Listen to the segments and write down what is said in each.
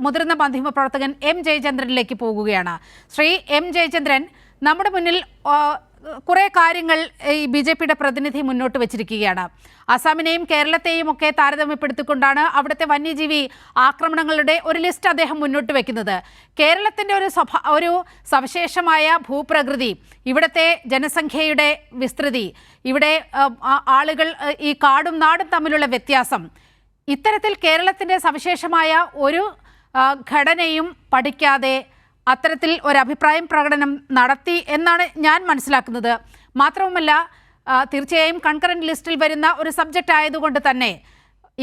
മുതിർന്ന മാധ്യമപ്രവർത്തകൻ എം ജയചന്ദ്രനിലേക്ക് പോകുകയാണ്. ശ്രീ എം ജയചന്ദ്രൻ, നമ്മുടെ മുന്നിൽ കുറേ കാര്യങ്ങൾ ഈ BJPയുടെ പ്രതിനിധി മുന്നോട്ട് വച്ചിരിക്കുകയാണ്. അസാമിനെയും കേരളത്തെയും ഒക്കെ താരതമ്യപ്പെടുത്തിക്കൊണ്ടാണ് അവിടുത്തെ വന്യജീവി ആക്രമണങ്ങളുടെ ഒരു ലിസ്റ്റ് അദ്ദേഹം മുന്നോട്ട് വയ്ക്കുന്നത്. കേരളത്തിൻ്റെ ഒരു സവിശേഷമായ ഭൂപ്രകൃതി, ഇവിടുത്തെ ജനസംഖ്യയുടെ വിസ്തൃതി, ഇവിടെ ആളുകൾ ഈ കാടും നാടും തമ്മിലുള്ള വ്യത്യാസം, ഇത്തരത്തിൽ കേരളത്തിൻ്റെ സവിശേഷമായ ഒരു ഘടനയും പഠിക്കാതെ അത്തരത്തിൽ ഒരു അഭിപ്രായം പ്രകടനം നടത്തി എന്നാണ് ഞാൻ മനസ്സിലാക്കുന്നത്. മാത്രവുമല്ല, തീർച്ചയായും കൺകറന്റ് ലിസ്റ്റിൽ വരുന്ന ഒരു സബ്ജക്റ്റ് ആയതുകൊണ്ട് തന്നെ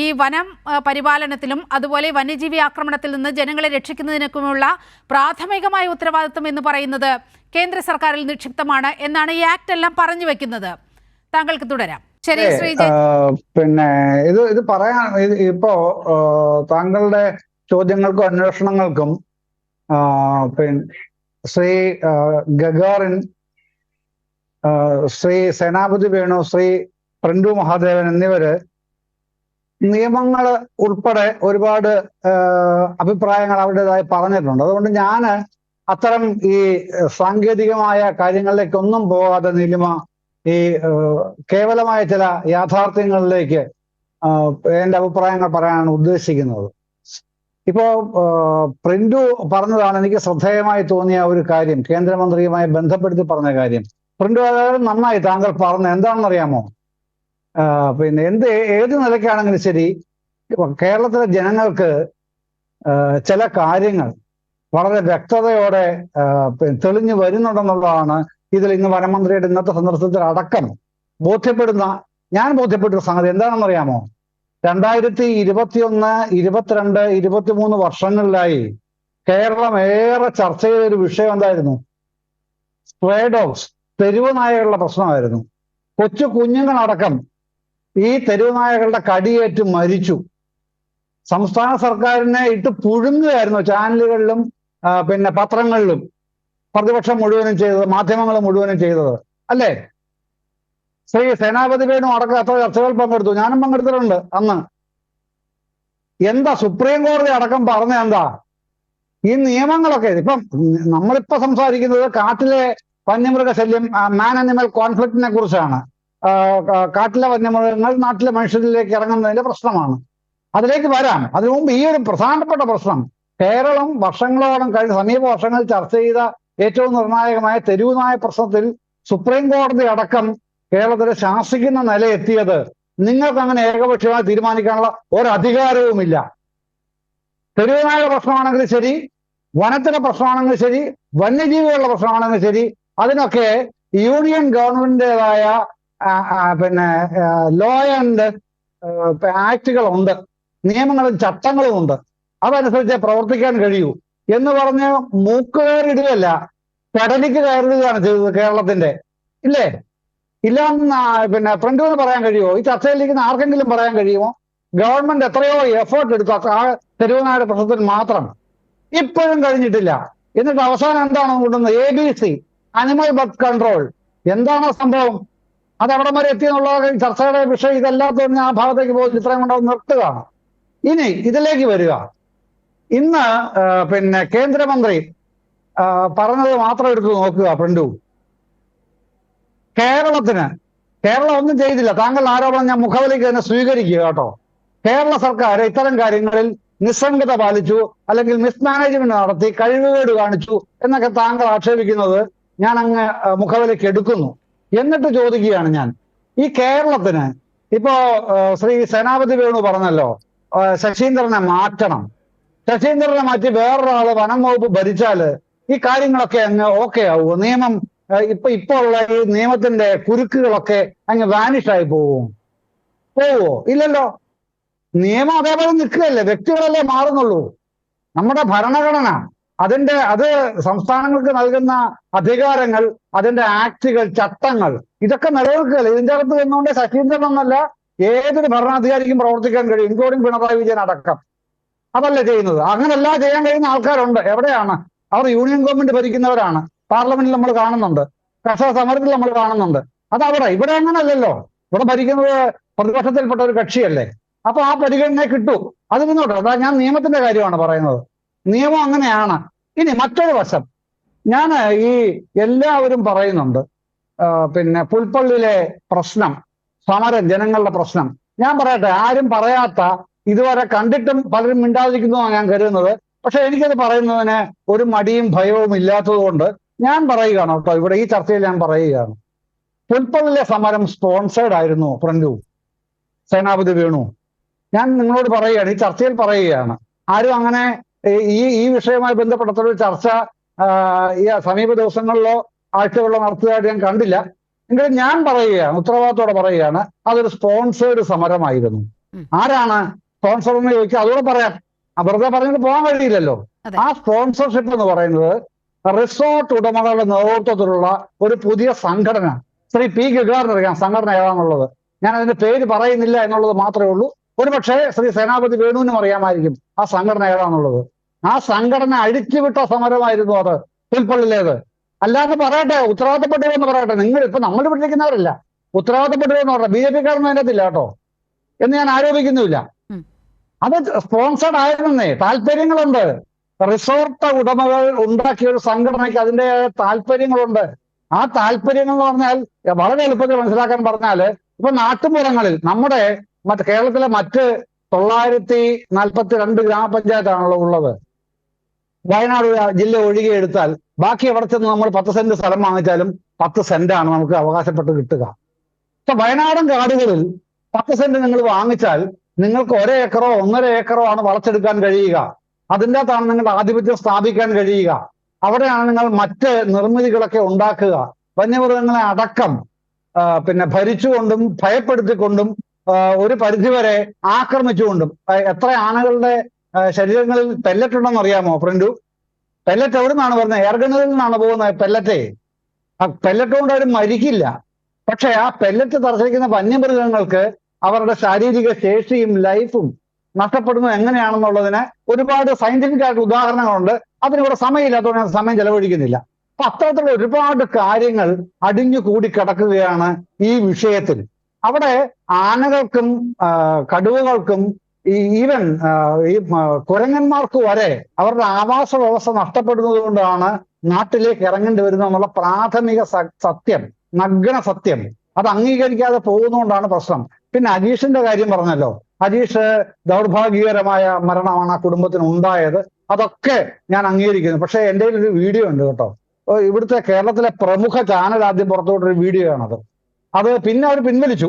ഈ വനം പരിപാലനത്തിലും അതുപോലെ വന്യജീവി ആക്രമണത്തിൽ നിന്ന് ജനങ്ങളെ രക്ഷിക്കുന്നതിനൊക്കെയുള്ള പ്രാഥമികമായ ഉത്തരവാദിത്വം എന്ന് പറയുന്നത് കേന്ദ്ര സർക്കാരിൽ നിക്ഷിപ്തമാണ് എന്നാണ് ഈ ആക്ട് എല്ലാം പറഞ്ഞു വെക്കുന്നത്. താങ്കൾക്ക് തുടരാം. ശരി ശ്രീജയ്. പിന്നെ ഇത് പറയാൻ ഇപ്പോ താങ്കളുടെ ചോദ്യങ്ങൾക്കും അന്വേഷണങ്ങൾക്കും ശ്രീ ഗഗാറിൻ, ശ്രീ സേനാപതി വേണു, ശ്രീ പ്രന്റു മഹാദേവൻ എന്നിവര് നിയമങ്ങൾ ഉൾപ്പെടെ ഒരുപാട് അഭിപ്രായങ്ങൾ അവരുടേതായി പറഞ്ഞിട്ടുണ്ട്. അതുകൊണ്ട് ഞാൻ അത്തരം ഈ സാങ്കേതികമായ കാര്യങ്ങളിലേക്കൊന്നും പോകാതെ നീലിമ ഈ കേവലമായ ചില യാഥാർത്ഥ്യങ്ങളിലേക്ക് എൻ്റെ അഭിപ്രായങ്ങൾ പറയാനാണ് ഉദ്ദേശിക്കുന്നത്. ഇപ്പോ പ്രിന്റു പറഞ്ഞതാണ് എനിക്ക് ശ്രദ്ധേയമായി തോന്നിയ ഒരു കാര്യം, കേന്ദ്രമന്ത്രിയുമായി ബന്ധപ്പെടുത്തി പറഞ്ഞ കാര്യം. പ്രിന്റു അതായത് നന്നായി താങ്കൾ പറഞ്ഞ എന്താണെന്നറിയാമോ? പിന്നെ ഏത് നിലയ്ക്കാണെങ്കിലും ശരി, കേരളത്തിലെ ജനങ്ങൾക്ക് ചില കാര്യങ്ങൾ വളരെ വ്യക്തതയോടെ തെളിഞ്ഞു വരുന്നുണ്ടെന്നുള്ളതാണ് ഇതിൽ ഇന്ന് വനമന്ത്രിയുടെ ഇന്നത്തെ സന്ദർശനത്തിൽ അടക്കം ഞാൻ ബോധ്യപ്പെട്ട സംഗതി എന്താണെന്നറിയാമോ? 2021, 22, 23 വർഷങ്ങളിലായി കേരളം ഏറെ ചർച്ച ചെയ്ത ഒരു വിഷയം എന്തായിരുന്നു? സ്ട്രേ ഡോഗ്സ്, തെരുവ് നായകളുടെ പ്രശ്നമായിരുന്നു. കൊച്ചു കുഞ്ഞുങ്ങളടക്കം ഈ തെരുവ് നായകളുടെ കടിയേറ്റ് മരിച്ചു. സംസ്ഥാന സർക്കാരിനെ ഇട്ട് പുഴുങ്ങുകയായിരുന്നു ചാനലുകളിലും പിന്നെ പത്രങ്ങളിലും പ്രതിപക്ഷം മുഴുവനും ചെയ്തത്, മാധ്യമങ്ങൾ മുഴുവനും ചെയ്തത് അല്ലേ? ശ്രീ സേനാപതി വേണു അടക്കം എത്ര ചർച്ചകൾ പങ്കെടുത്തു, ഞാനും പങ്കെടുത്തിട്ടുണ്ട് അന്ന്. എന്താ സുപ്രീം കോടതി അടക്കം പറഞ്ഞ എന്താ? ഈ നിയമങ്ങളൊക്കെ ഇപ്പം നമ്മളിപ്പോ സംസാരിക്കുന്നത് കാട്ടിലെ വന്യമൃഗ ശല്യം, മാൻ അനിമൽ കോൺഫ്ലിക്റ്റിനെ കുറിച്ചാണ്. കാട്ടിലെ വന്യമൃഗങ്ങൾ നാട്ടിലെ മനുഷ്യരിലേക്ക് ഇറങ്ങുന്നതിന്റെ പ്രശ്നമാണ്. അതിലേക്ക് വരാം. അതിനു മുമ്പ് ഈ ഒരു പ്രധാനപ്പെട്ട പ്രശ്നം, കേരളം വർഷങ്ങളോളം സമീപ വർഷങ്ങളിൽ ചർച്ച ചെയ്ത ഏറ്റവും നിർണായകമായ തെരുവ് നായ പ്രശ്നത്തിൽ സുപ്രീം കോടതി അടക്കം കേരളത്തിലെ ശാസിക്കുന്ന നില എത്തിയത് നിങ്ങൾക്ക് അങ്ങനെ ഏകപക്ഷീയമായി തീരുമാനിക്കാനുള്ള ഒരധികാരവുമില്ല. തെരുവ് നായയുടെ പ്രശ്നമാണെങ്കിലും ശരി, വനത്തിന്റെ പ്രശ്നമാണെങ്കിലും ശരി, വന്യജീവികളുടെ പ്രശ്നമാണെങ്കിലും ശരി, അതിനൊക്കെ യൂണിയൻ ഗവൺമെന്റിൻ്റെതായ പിന്നെ ലോ ആൻഡ് ആക്ടുകളുണ്ട്, നിയമങ്ങളും ചട്ടങ്ങളും ഉണ്ട്. അതനുസരിച്ച് പ്രവർത്തിക്കാൻ കഴിയൂ എന്ന് പറഞ്ഞ് മൂക്കുകയറിടുകയല്ല, പെടലിക്ക് കയറുകയാണ് ചെയ്തത് കേരളത്തിന്റെ. ഇല്ലേ? ഇല്ലാന്ന് പിന്നെ ഫ്രണ്ടിന് പറയാൻ കഴിയുമോ? ഈ ചർച്ചയിലിരിക്കുന്ന ആർക്കെങ്കിലും പറയാൻ കഴിയുമോ? ഗവൺമെന്റ് എത്രയോ എഫേർട്ട് എടുത്തു ആ തെരുവുനായുടെ പ്രശ്നത്തിൽ മാത്രം, ഇപ്പോഴും കഴിഞ്ഞിട്ടില്ല. എന്നിട്ട് അവസാനം എന്താണ് കൊണ്ടുവന്നത്? ABC, animal birth control. എന്താണ് സംഭവം? അത് അവിടെ വരെ എത്തിയെന്നുള്ള ചർച്ചയുടെ വിഷയം ഇതല്ലാത്തതുകൊണ്ട് ആ ഭാഗത്തേക്ക് പോകുന്നത് ഇത്രയും കൊണ്ട് നിർത്തുകയാണ്. ഇനി ഇതിലേക്ക് വരിക. ഇന്ന് പിന്നെ കേന്ദ്രമന്ത്രി പറഞ്ഞത് മാത്രം എടുത്ത് നോക്കുക പ്രിന്റു. കേരളം ഒന്നും ചെയ്തില്ല. താങ്കളുടെ ആരോപണം ഞാൻ മുഖവിലേക്ക് തന്നെ സ്വീകരിക്കുക കേട്ടോ. കേരള സർക്കാർ ഇത്തരം കാര്യങ്ങളിൽ നിസ്സംഗത പാലിച്ചു, അല്ലെങ്കിൽ മിസ്മാനേജ്മെന്റ് നടത്തി, കഴിവുകേട് കാണിച്ചു എന്നൊക്കെ താങ്കൾ ആക്ഷേപിക്കുന്നത് ഞാൻ അങ്ങ് മുഖവിലേക്ക് എടുക്കുന്നു. എന്നിട്ട് ചോദിക്കുകയാണ് ഞാൻ, ഈ കേരളത്തിന് ഇപ്പോ ശ്രീ സേനാപതി വേണു പറഞ്ഞല്ലോ, ശശീന്ദ്രനെ മാറ്റണം. ശശീന്ദ്രനെ മാറ്റി വേറൊരാള് വനം വകുപ്പ് ഭരിച്ചാല് ഈ കാര്യങ്ങളൊക്കെ അങ്ങ് ഓക്കെ ആവുമോ? നിയമം ഇപ്പൊ ഉള്ള ഈ നിയമത്തിന്റെ കുരുക്കുകളൊക്കെ അങ്ങ് വാനിഷായി പോവോ? ഇല്ലല്ലോ. നിയമം അതേപോലെ നിൽക്കുകയല്ലേ, വ്യക്തികളല്ലേ മാറുന്നുള്ളൂ. നമ്മുടെ ഭരണഘടന അത് സംസ്ഥാനങ്ങൾക്ക് നൽകുന്ന അധികാരങ്ങൾ, അതിന്റെ ആക്ടുകൾ, ചട്ടങ്ങൾ ഇതൊക്കെ നിലനിൽക്കുകയല്ലേ. ഇതിന്റെ അകത്ത് നിന്നുകൊണ്ട് ശശീന്ദ്രൻ എന്നല്ല ഏതൊരു ഭരണാധികാരിക്കും പ്രവർത്തിക്കാൻ കഴിയും, ഇൻക്ലൂഡിംഗ് പിണറായി വിജയൻ അടക്കം. അതല്ല ചെയ്യുന്നത്. അങ്ങനെല്ല ചെയ്യാൻ കഴിയുന്ന ആൾക്കാരുണ്ട്. എവിടെയാണ്? അവർ യൂണിയൻ ഗവൺമെന്റ് ഭരിക്കുന്നവരാണ്. പാർലമെന്റിൽ നമ്മൾ കാണുന്നുണ്ട്, കർഷക സമരത്തിൽ നമ്മൾ കാണുന്നുണ്ട്. അതവിടെ. ഇവിടെ അങ്ങനല്ലല്ലോ. ഇവിടെ ഭരിക്കുന്നത് പ്രതിപക്ഷത്തിൽപ്പെട്ട ഒരു കക്ഷിയല്ലേ. അപ്പൊ ആ പരിഗണന കിട്ടൂ. അത് മുന്നോട്ട്. അതാ ഞാൻ നിയമത്തിന്റെ കാര്യമാണ് പറയുന്നത്. നിയമം അങ്ങനെയാണ്. ഇനി മറ്റൊരു വശം, ഞാൻ ഈ എല്ലാവരും പറയുന്നുണ്ട് പിന്നെ പുൽപ്പള്ളിയിലെ പ്രശ്നം, സമരം, ജനങ്ങളുടെ പ്രശ്നം. ഞാൻ പറയട്ടെ, ആരും പറയാത്ത, ഇതുവരെ കണ്ടിട്ടും പലരും മിണ്ടാതിരിക്കുന്നതാണ് ഞാൻ കരുതുന്നത്. പക്ഷെ എനിക്കത് പറയുന്നതിന് ഒരു മടിയും ഭയവും ഇല്ലാത്തത് കൊണ്ട് ഞാൻ പറയുകയാണ് കേട്ടോ, ഇവിടെ ഈ ചർച്ചയിൽ ഞാൻ പറയുകയാണ്. പുൽപ്പള്ളിയിലെ സമരം സ്പോൺസേഡ് ആയിരുന്നു ഫ്രണ്ടു, സേനാപതി വേണു. ഞാൻ നിങ്ങളോട് പറയുകയാണ്, ഈ ചർച്ചയിൽ പറയുകയാണ്. ആരും അങ്ങനെ ഈ വിഷയവുമായി ബന്ധപ്പെട്ടൊരു ചർച്ച ഈ സമീപ ദിവസങ്ങളിലോ ആഴ്ചകളിലോ നടത്തിയതായിട്ട് ഞാൻ കണ്ടില്ല. എങ്കിലും ഞാൻ പറയുകയാണ്, ഉത്തരവാദിത്തോടെ പറയുകയാണ്, അതൊരു സ്പോൺസേഡ് സമരമായിരുന്നു. ആരാണ് സ്പോൺസർ എന്ന് ചോദിക്കുക, അതുകൂടെ പറയാം. വെറുതെ പറഞ്ഞിട്ട് പോകാൻ കഴിയില്ലല്ലോ. ആ സ്പോൺസർഷിപ്പ് എന്ന് പറയുന്നത് റിസോർട്ട് ഉടമകളുടെ നേതൃത്വത്തിലുള്ള ഒരു പുതിയ സംഘടന. ശ്രീ പി ഗഗാറിനറിയാം സംഘടന ഏതാണെന്നുള്ളത്. ഞാൻ അതിന്റെ പേര് പറയുന്നില്ല എന്നുള്ളത് മാത്രമേ ഉള്ളൂ. ഒരുപക്ഷെ ശ്രീ സേനാപതി വേണുവിനും അറിയാമായിരിക്കും ആ സംഘടന ഏതാണെന്നുള്ളത്. ആ സംഘടന അഴിച്ചുവിട്ട സമരമായിരുന്നു അത്, പുൽപ്പള്ളിയിലേത്. അല്ലാതെ പറയട്ടെ, ഉത്തരവാദിത്തപ്പെട്ടവരെന്ന് പറയട്ടെ. നിങ്ങൾ ഇപ്പൊ നമ്മൾ വിട്ടിരിക്കുന്നവരല്ല, ഉത്തരവാദിത്തപ്പെട്ടവരെന്ന് പറഞ്ഞാൽ BJP-കാരൊന്നും അതിനകത്തില്ല കേട്ടോ എന്ന് ഞാൻ ആരോപിക്കുന്നില്ല. അത് സ്പോൺസർഡ് ആയിരുന്നേ. താല്പര്യങ്ങളുണ്ട്. റിസോർട്ട് ഉടമകൾ ഉണ്ടാക്കിയ ഒരു സംഘടനയ്ക്ക് അതിൻ്റെതായ താല്പര്യങ്ങളുണ്ട്. ആ താല്പര്യങ്ങൾ എന്ന് പറഞ്ഞാൽ വളരെ എളുപ്പത്തിൽ മനസ്സിലാക്കാൻ പറഞ്ഞാല്, ഇപ്പൊ നാട്ടുമ്പുറങ്ങളിൽ നമ്മുടെ കേരളത്തിലെ മറ്റ് 942 ഗ്രാമപഞ്ചായത്താണല്ലോ ഉള്ളത്. വയനാട് ജില്ല ഒഴികെ എടുത്താൽ ബാക്കി എവിടെ ചെന്ന് നമ്മൾ 10 സെന്റ് സ്ഥലം വാങ്ങിച്ചാലും 10 സെന്റാണ് നമുക്ക് അവകാശപ്പെട്ട് കിട്ടുക. പക്ഷെ വയനാടൻ കാടുകളിൽ 10 സെന്റ് നിങ്ങൾ വാങ്ങിച്ചാൽ നിങ്ങൾക്ക് 1 ഏക്കറോ 1.5 ഏക്കറോ ആണ് വളച്ചെടുക്കാൻ കഴിയുക. അതിൻ്റെ അകത്താണ് നിങ്ങളുടെ ആധിപത്യം സ്ഥാപിക്കാൻ കഴിയുക. അവിടെയാണ് നിങ്ങൾ മറ്റ് നിർമ്മിതികളൊക്കെ ഉണ്ടാക്കുക. വന്യമൃഗങ്ങളെ അടക്കം പിന്നെ ഭരിച്ചുകൊണ്ടും ഭയപ്പെടുത്തിക്കൊണ്ടും ഒരു പരിധിവരെ ആക്രമിച്ചുകൊണ്ടും. എത്ര ആനകളുടെ ശരീരങ്ങളിൽ പെല്ലറ്റ് ഉണ്ടെന്ന് അറിയാമോ ഫ്രണ്ടു? പെല്ലറ്റ് എവിടെ നിന്നാണ് വരുന്നത്? എയർഗണ്ണിൽ നിന്നാണ് പോകുന്നത് പെല്ലറ്റേ. ആ പെല്ലറ്റ് കൊണ്ട് അവർ മരിക്കില്ല. പക്ഷെ ആ പെല്ലറ്റ് തറച്ചിരിക്കുന്ന വന്യമൃഗങ്ങൾക്ക് അവരുടെ ശാരീരിക ശേഷിയും ലൈഫും നഷ്ടപ്പെടുന്നത് എങ്ങനെയാണെന്നുള്ളതിന് ഒരുപാട് സയന്റിഫിക് ആയിട്ട് ഉദാഹരണങ്ങളുണ്ട്. അതിനിവിടെ സമയമില്ലാത്തതുകൊണ്ട് ഞാൻ സമയം ചെലവഴിക്കുന്നില്ല. അപ്പൊ അത്തരത്തിലുള്ള ഒരുപാട് കാര്യങ്ങൾ അടിഞ്ഞു കൂടി കിടക്കുകയാണ് ഈ വിഷയത്തിൽ. അവിടെ ആനകൾക്കും കടുവകൾക്കും ഈവൻ ഈ കുരങ്ങന്മാർക്ക് വരെ അവരുടെ ആവാസ വ്യവസ്ഥ നഷ്ടപ്പെടുന്നത് കൊണ്ടാണ് നാട്ടിലേക്ക് ഇറങ്ങേണ്ടി വരുന്നത് എന്നുള്ള പ്രാഥമിക സത്യം, നഗ്ന സത്യം, അത് അംഗീകരിക്കാതെ പോകുന്നതുകൊണ്ടാണ് പ്രശ്നം. പിന്നെ അജീഷിന്റെ കാര്യം പറഞ്ഞല്ലോ. അജീഷ് ദൗർഭാഗ്യകരമായ മരണമാണ് ആ കുടുംബത്തിന് ഉണ്ടായത്. അതൊക്കെ ഞാൻ അംഗീകരിക്കുന്നു. പക്ഷെ എൻ്റെ ഒരു വീഡിയോ ഉണ്ട് കേട്ടോ. ഇവിടുത്തെ കേരളത്തിലെ പ്രമുഖ ചാനൽ ആദ്യം പുറത്തുവിട്ടൊരു വീഡിയോ ആണത്. അത് പിന്നെ അവർ പിൻവലിച്ചു.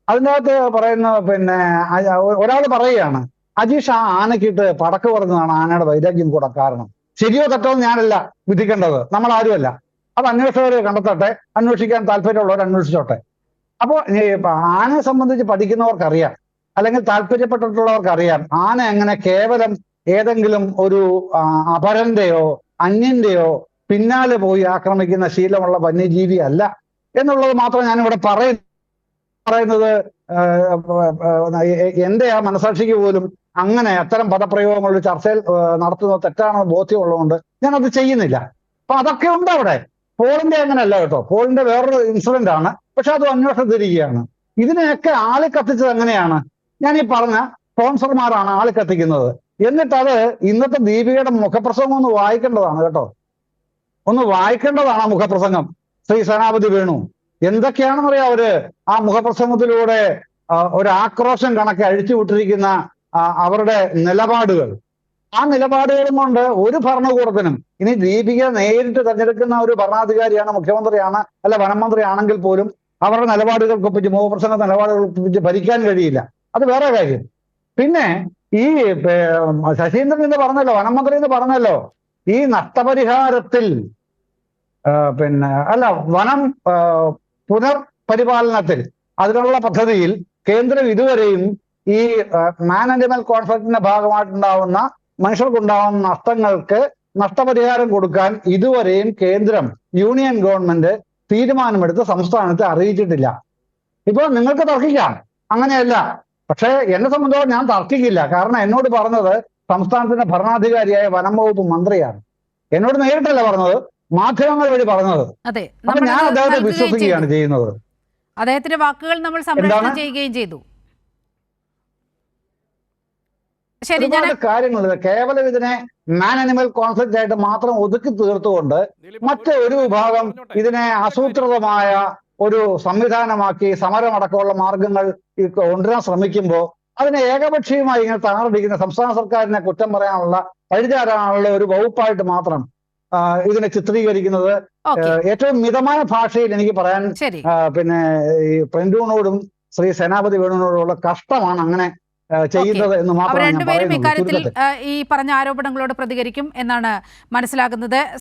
അതിനകത്ത് പറയുന്ന പിന്നെ ഒരാൾ പറയുകയാണ്, അജീഷ് ആ ആനക്കിട്ട് പടക്ക് പറഞ്ഞതാണ് ആനയുടെ വൈരാഗ്യം കൂടെ കാരണം. ശരിയോ തെറ്റോ ഞാനല്ല വിധിക്കേണ്ടത്, നമ്മൾ ആരുമല്ല. അത് അന്വേഷകർ കണ്ടെത്തട്ടെ, അന്വേഷിക്കാൻ താല്പര്യമുള്ളവർ അന്വേഷിച്ചോട്ടെ. അപ്പോൾ ആനയെ സംബന്ധിച്ച് പഠിക്കുന്നവർക്കറിയാം, അല്ലെങ്കിൽ താല്പര്യപ്പെട്ടിട്ടുള്ളവർക്കറിയാം, ആന എങ്ങനെ കേവലം ഏതെങ്കിലും ഒരു അപരന്റെയോ അന്യന്റെയോ പിന്നാലെ പോയി ആക്രമിക്കുന്ന ശീലമുള്ള വന്യജീവി അല്ല എന്നുള്ളത് മാത്രം ഞാനിവിടെ പറയുന്നത്. എന്റെ ആ മനസാക്ഷിക്ക് പോലും അങ്ങനെ അത്തരം പദപ്രയോഗങ്ങളുടെ ചർച്ചയിൽ നടത്തുന്നത് തെറ്റാണെന്ന് ബോധ്യമുള്ളതുകൊണ്ട് ഞാനത് ചെയ്യുന്നില്ല. അപ്പൊ അതൊക്കെ ഉണ്ട് അവിടെ. പോളിന്റെ അങ്ങനെയല്ല കേട്ടോ. പോളിന്റെ വേറൊരു ഇൻസിഡന്റ് ആണ്, പക്ഷെ അത് അന്വേഷണത്തിരിക്കുകയാണ്. ഇതിനെയൊക്കെ ആളി കത്തിച്ചത് എങ്ങനെയാണ്? ഞാൻ ഈ പറഞ്ഞ സ്പോൺസർമാരാണ് ആളി കത്തിക്കുന്നത്. എന്നിട്ട് അത് ഇന്നത്തെ ദീപികയുടെ മുഖപ്രസംഗം ഒന്ന് വായിക്കേണ്ടതാണ് കേട്ടോ. ഒന്ന് വായിക്കേണ്ടതാണ് ആ മുഖപ്രസംഗം. ശ്രീ സേനാപതി വേണു എന്തൊക്കെയാണെന്നറിയാം അവര് ആ മുഖപ്രസംഗത്തിലൂടെ ഒരു ആക്രോശം കണക്കെ അഴിച്ചുവിട്ടിരിക്കുന്ന അവരുടെ നിലപാടുകൾ. ആ നിലപാടുകളും കൊണ്ട് ഒരു ഭരണകൂടത്തിനും, ഇനി ദീപിക നേരിട്ട് തെരഞ്ഞെടുക്കുന്ന ഒരു ഭരണാധികാരിയാണ്, മുഖ്യമന്ത്രിയാണ്, അല്ല വനം മന്ത്രി ആണെങ്കിൽ പോലും അവരുടെ നിലപാടുകൾക്കൊപ്പിച്ച്, മുഖപ്രസംഗ നിലപാടുകൾക്കൊപ്പിച്ച് ഭരിക്കാൻ കഴിയില്ല. അത് വേറെ കാര്യം. പിന്നെ ഈ ശശീന്ദ്രൻ എന്ന് പറഞ്ഞല്ലോ, വനം മന്ത്രി എന്ന് പറഞ്ഞല്ലോ, ഈ നഷ്ടപരിഹാരത്തിൽ പിന്നെ അല്ല വനം പുനർപരിപാലനത്തിൽ അതിനുള്ള പദ്ധതിയിൽ കേന്ദ്രം ഇതുവരെയും ഈ മാൻ ആനിമൽ കോൺഫ്ലിക്റ്റിന്റെ ഭാഗമായിട്ടുണ്ടാവുന്ന മനുഷ്യർക്കുണ്ടാവുന്ന നഷ്ടങ്ങൾക്ക് നഷ്ടപരിഹാരം കൊടുക്കാൻ ഇതുവരെയും കേന്ദ്രം, യൂണിയൻ ഗവൺമെന്റ് തീരുമാനമെടുത്ത് സംസ്ഥാനത്തെ അറിയിച്ചിട്ടില്ല. ഇപ്പൊ നിങ്ങൾക്ക് തർക്കിക്കാം, അങ്ങനെയല്ല. പക്ഷെ എന്നെ സംബന്ധിച്ചോളം ഞാൻ തർക്കിക്കില്ല. കാരണം എന്നോട് പറഞ്ഞത് സംസ്ഥാനത്തിന്റെ ഭരണാധികാരിയായ വനം വകുപ്പ് മന്ത്രിയാണ്. എന്നോട് നേരിട്ടല്ല പറഞ്ഞത്, മാധ്യമങ്ങൾ വഴി പറഞ്ഞത്. അപ്പൊ ഞാൻ അദ്ദേഹത്തെ വിശ്വസിക്കുകയാണ് ചെയ്യുന്നത്. അദ്ദേഹത്തിന്റെ വാക്കുകൾ നമ്മൾ സംപ്രേഷണം ചെയ്യുകയും ചെയ്തു. ശരി, ഞാൻ ഒരുപാട് കാര്യങ്ങളുണ്ട്. കേവലം ഇതിനെ മാൻ അനിമൽ കോൺഫ്ലിക്റ്റ് ആയിട്ട് മാത്രം ഒതുക്കി തീർത്തുകൊണ്ട് മറ്റൊരു വിഭാഗം ഇതിനെ ആസൂത്രിതമായ ഒരു സംവിധാനമാക്കി സമരമടക്കമുള്ള മാർഗങ്ങൾ കൊണ്ടുവരാൻ ശ്രമിക്കുമ്പോൾ അതിനെ ഏകപക്ഷീയമായി ഇങ്ങനെ തകർന്നിരിക്കുന്ന സംസ്ഥാന സർക്കാരിനെ കുറ്റം പറയാനുള്ള പഴിചാരാനുള്ള ഒരു വകുപ്പായിട്ട് മാത്രം ഇതിനെ ചിത്രീകരിക്കുന്നത് ഓക്കെ, ഏറ്റവും മിതമായ ഭാഷയിൽ എനിക്ക് പറയാൻ ശരി. പിന്നെ ഈ പ്രിന്റൂണോടും ശ്രീ സേനാപതി വേണുവിനോടുള്ള കഷ്ടമാണ് അങ്ങനെ ചെയ്യുന്നത് എന്ന് അവർ മാത്രമാണ് ഞാൻ രണ്ടുപേരും പറയുന്നത്. ഇക്കാര്യത്തിൽ ചുരുക്കത്തിൽ ഈ പറഞ്ഞ ആരോപണങ്ങളോട് പ്രതികരിക്കും എന്നാണ് മനസ്സിലാകുന്നത്.